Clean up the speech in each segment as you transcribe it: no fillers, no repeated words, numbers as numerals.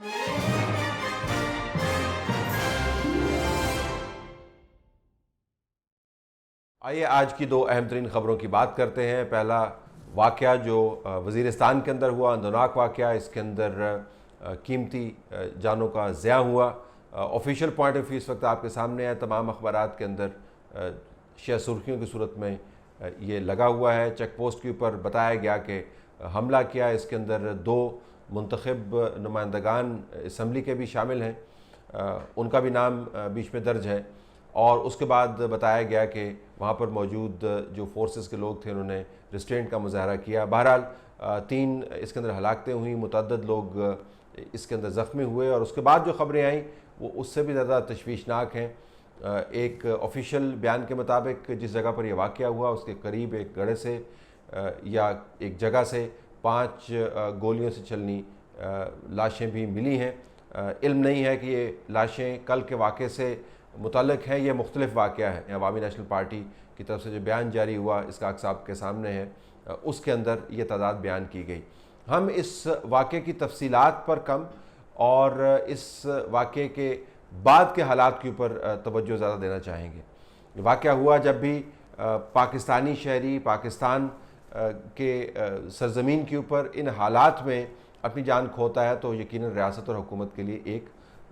आइए आज की दो अहम तरीन ख़बरों की बात करते हैं। पहला वाक़या जो वज़ीरिस्तान के अंदर हुआ, अंदरनाक वाक़या, इसके अंदर कीमती जानों का ज़िया हुआ। ऑफिशियल पॉइंट ऑफ व्यू इस वक्त आपके सामने है। तमाम अखबारात के अंदर शेयर सुर्खियों की सूरत में ये लगा हुआ है। चेक पोस्ट के ऊपर बताया गया कि हमला किया, इसके अंदर दो मुंतखब नुमाइंदगान असम्बली के भी शामिल हैं, उनका भी नाम बीच में दर्ज है। और उसके बाद बताया गया कि वहाँ पर मौजूद जो फोर्सेस के लोग थे उन्होंने रिस्ट्रेंट का मुजाहरा किया। बहरहाल 3 इसके अंदर हलाकतें हुई, मुतअद्दिद लोग इसके अंदर ज़ख्मी हुए। और उसके बाद जो ख़बरें आईं वो उससे भी ज़्यादा तशवीशनाक हैं। एक ऑफिशियल बयान के मुताबिक जिस जगह पर यह वाक़या हुआ उसके करीब एक गड़े से या एक जगह से 5 गोलियों से छलनी लाशें भी मिली हैं। इल्म नहीं है कि ये लाशें कल के वाक़े से मुतल्लिक़ है, ये मुख्तलिफ़ वाक़या है। अवामी नेशनल पार्टी की तरफ से जो बयान जारी हुआ इसका अक्स आपके सामने है, उसके अंदर ये तादाद बयान की गई। हम इस वाक़े की तफसीलात पर कम और इस वाक़े के बाद के हालात के ऊपर तवज्जो ज़्यादा देना चाहेंगे। वाक़या हुआ जब भी पाकिस्तानी शहरी पाकिस्तान के सरज़मीन के ऊपर इन हालात में अपनी जान खोता है तो यकीनन रियासत और हुकूमत के लिए एक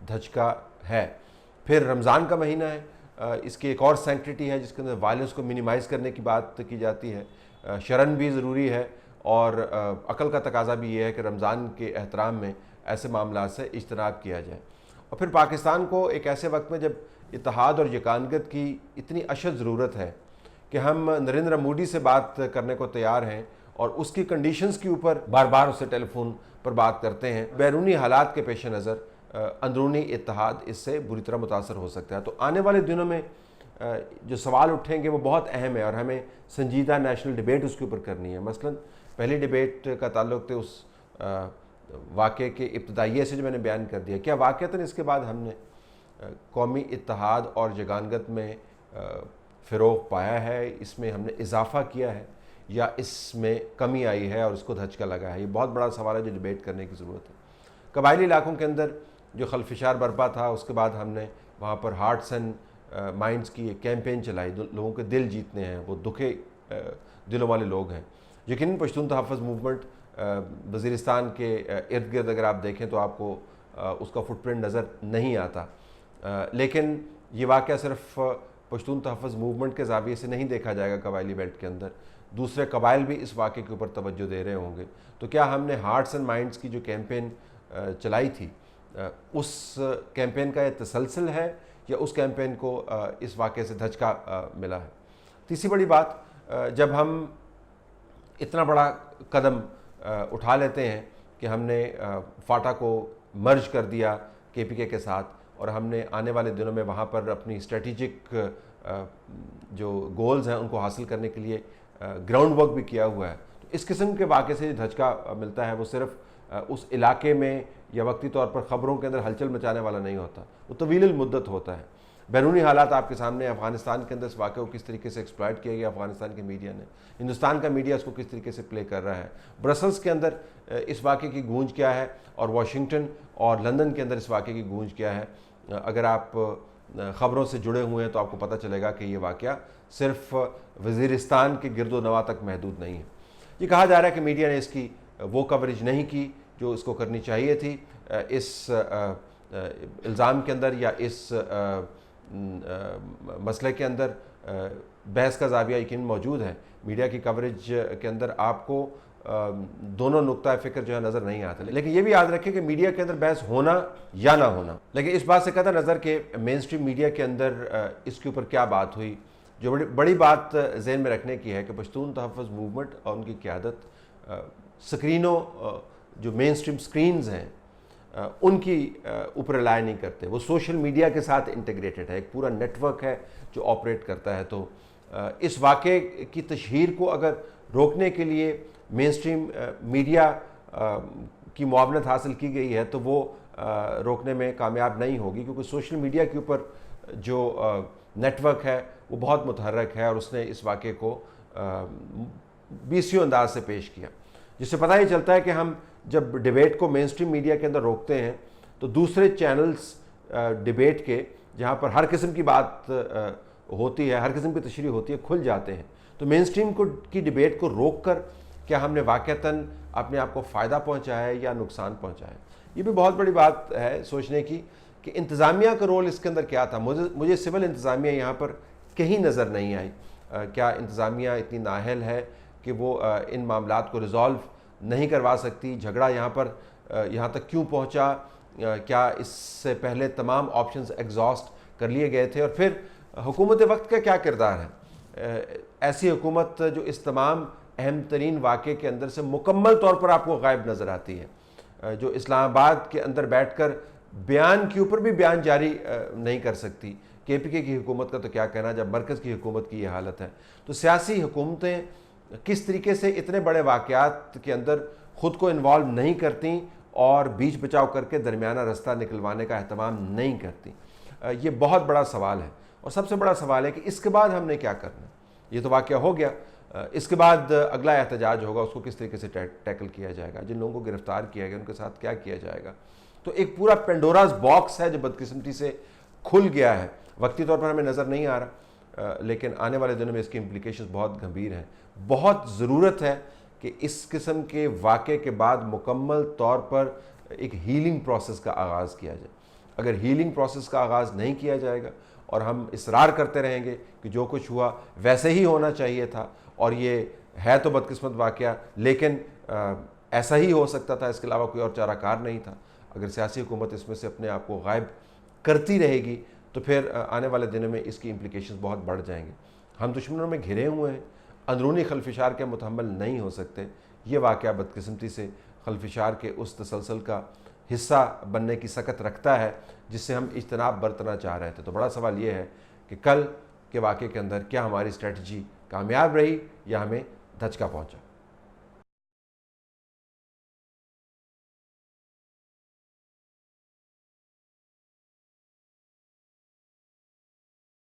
धचका है। फिर रमज़ान का महीना है, इसकी एक और सैंक्टिटी है जिसके अंदर वायलेंस को मिनिमाइज़ करने की बात की जाती है। शरन भी ज़रूरी है और अकल का तकाजा भी ये है कि रमज़ान के एहतराम में ऐसे मामला से इज्तनाब किया जाए। और फिर पाकिस्तान को एक ऐसे वक्त में जब इत्तेहाद और यकानगत की इतनी अशद ज़रूरत है कि हम नरेंद्र मोदी से बात करने को तैयार हैं और उसकी कंडीशंस के ऊपर बार बार उससे टेलीफोन पर बात करते हैं। बैरूनी हालात के पेश नज़र अंदरूनी इत्तेहाद इससे बुरी तरह मुतासर हो सकता है। तो आने वाले दिनों में जो सवाल उठेंगे वो बहुत अहम है और हमें संजीदा नेशनल डिबेट उसके ऊपर करनी है। मसलन पहली डिबेट का ताल्लुक तो उस वाक़े के इब्तदाइये से जो मैंने बयान कर दिया, क्या वाक़तन इसके बाद हमने कौमी इत्तेहाद और जगानगत में फ़रोग़ पाया है, इसमें हमने इजाफ़ा किया है या इसमें कमी आई है और उसको धचका लगा है? ये बहुत बड़ा सवाल है जो डिबेट करने की ज़रूरत है। कबायली इलाकों के अंदर जो खलफिशार बर्पा था उसके बाद हमने वहाँ पर हार्ट्स एंड माइंड्स की एक कैंपेन चलाई, लोगों के दिल जीतने हैं, वो दुखे दिलों वाले लोग हैं। यकीनन पश्तून तहफ़्फ़ुज़ मूवमेंट वज़ीरिस्तान के इर्द गिर्द अगर आप देखें तो आपको उसका फुटप्रिंट नज़र नहीं आता, लेकिन ये वाक़या सिर्फ पश्तून तहफ़्फ़ुज़ मूवमेंट के ज़ाविये से नहीं देखा जाएगा। कबायली बेल्ट के अंदर दूसरे कबाइल भी इस वाक़े के ऊपर तवज्जो दे रहे होंगे। तो क्या हमने हार्ट्स एंड माइंड्स की जो कैंपेन चलाई थी उस कैंपेन का ये तसलसल है या उस कैंपेन को इस वाक़े से धचका मिला है? तीसरी बड़ी बात, जब हम इतना बड़ा कदम उठा लेते हैं कि हमने फाटा को मर्ज कर दिया KPK के साथ और हमने आने वाले दिनों में वहाँ पर अपनी स्ट्रेटिजिक जो गोल्स हैं उनको हासिल करने के लिए ग्राउंड वर्क भी किया हुआ है, तो इस किस्म के वाक़े से धचका मिलता है वो सिर्फ उस इलाके में या वक्ती तौर पर ख़बरों के अंदर हलचल मचाने वाला नहीं होता, वो तवील मुद्दत होता है। बैरूनी हालात आपके सामने, अफ़गानिस्तान के अंदर इस वाक़े को किस तरीके से एक्सप्लॉइट किया गया अफ़गानिस्तान के मीडिया ने, हिंदुस्तान का मीडिया इसको किस तरीके से प्ले कर रहा है, ब्रसल्स के अंदर इस वाक़े की गूंज क्या है और वाशिंगटन और लंदन के अंदर इस वाक़े की गूंज क्या है। अगर आप ख़बरों से जुड़े हुए हैं तो आपको पता चलेगा कि ये वाक़या सिर्फ वज़ीरिस्तान के गिरदो नवा तक महदूद नहीं है। ये कहा जा रहा है कि मीडिया ने इसकी वो कवरेज नहीं की जो इसको करनी चाहिए थी। इस इल्ज़ाम के अंदर या इस मसले के अंदर बहस का ज़ाविया यकीन मौजूद है। मीडिया की कवरेज के अंदर आपको दोनों नुक्ता फ़िक्र जो है नज़र नहीं आते, लेकिन ये भी याद रखें कि मीडिया के अंदर बहस होना या ना होना, लेकिन इस बात से कतई नज़र के मेन स्ट्रीम मीडिया के अंदर इसके ऊपर क्या बात हुई, जो बड़ी बात ज़हन में रखने की है कि पश्तून तहफ़्फ़ुज़ मूवमेंट और उनकी क़यादत स्क्रीनों जो मेन स्ट्रीम स्क्रीन्स हैं उनकी ऊपर रिलाय नहीं करते, वो सोशल मीडिया के साथ इंटीग्रेटेड है, एक पूरा नेटवर्क है जो ऑपरेट करता है। तो इस वाक़े की तशहीर को अगर रोकने के लिए मेन स्ट्रीम मीडिया की मुआवनत हासिल की गई है तो वो रोकने में कामयाब नहीं होगी, क्योंकि सोशल मीडिया के ऊपर जो नेटवर्क है वो बहुत मुतहर्रक है और उसने इस वाक़े को बीसियों अंदाज से पेश किया, जिससे पता ही चलता है कि हम जब डिबेट को मेन स्ट्रीम मीडिया के अंदर रोकते हैं तो दूसरे चैनल्स डिबेट के जहाँ पर हर किस्म की बात होती है, हर किस्म की तशरीह होती है, खुल जाते हैं। तो मेन स्ट्रीम की डिबेट को रोक कर क्या हमने वाक़तन अपने आप को फ़ायदा पहुँचाया है या नुकसान पहुँचाया है? ये भी बहुत बड़ी बात है सोचने की कि इंतज़ामिया का रोल इसके अंदर क्या था। मुझे सिविल इंतज़ामिया यहाँ पर कहीं नज़र नहीं आई। क्या इंतज़ामिया इतनी नाअहल है कि वो इन मामलात को रिज़ॉल्व नहीं करवा सकती? झगड़ा यहाँ तक क्यों पहुँचा? क्या इससे पहले तमाम ऑप्शंस एग्जॉस्ट कर लिए गए थे? और फिर हुकूमत वक्त का क्या किरदार है? ऐसी हुकूमत जो इस तमाम अहम तरीन वाक़े के अंदर से मुकम्मल तौर पर आपको गायब नज़र आती है, जो इस्लामाबाद के अंदर बैठकर बयान के ऊपर भी बयान जारी नहीं कर सकती। KPK की हुकूमत का तो क्या कहना जब मरकज़ की हुकूमत की ये हालत है। तो सियासी हुकूमतें किस तरीके से इतने बड़े वाक़यात के अंदर ख़ुद को इन्वॉल्व नहीं करती और बीच बचाव करके दरमियाना रास्ता निकलवाने का अहतमाम नहीं करती। ये बहुत बड़ा सवाल है। और सबसे बड़ा सवाल है कि इसके बाद हमने क्या करना। ये तो वाक़या हो गया, इसके बाद अगला एहतजाज होगा, उसको किस तरीके से टैकल किया जाएगा, जिन लोगों को गिरफ़्तार किया गया उनके साथ क्या किया जाएगा। तो एक पूरा पेंडोराज बॉक्स है जो बदकिस्मती से खुल गया है। वक्ती तौर पर हमें नज़र नहीं आ रहा, लेकिन आने वाले दिनों में इसकी इम्प्लीकेशंस बहुत गंभीर हैं। बहुत ज़रूरत है कि इस किस्म के वाक़े के बाद मुकम्मल तौर पर एक हीलिंग प्रोसेस का आगाज़ किया जाए। अगर हीलिंग प्रोसेस का आगाज़ नहीं किया जाएगा और हम इसरार करते रहेंगे कि जो कुछ हुआ वैसे ही होना चाहिए था और ये है तो बदकिस्मत वाक़या, लेकिन ऐसा ही हो सकता था, इसके अलावा कोई और चाराकार नहीं था, अगर सियासी हुकूमत इसमें से अपने आप को गायब करती रहेगी तो फिर आने वाले दिनों में इसकी इम्प्लीकेशंस बहुत बढ़ जाएंगे। हम दुश्मनों में घिरे हुए हैं, अंदरूनी खलफिशार के मुतहम्मल नहीं हो सकते। ये वाक़या बदकिस्मती से खलफिशार के उस तसलसल का हिस्सा बनने की सकत रखता है जिससे हम इज्तनाब बरतना चाह रहे थे। तो बड़ा सवाल ये है कि कल के वाक़े के अंदर क्या हमारी स्ट्रेटजी कामयाब रही या हमें धचका पहुँचा।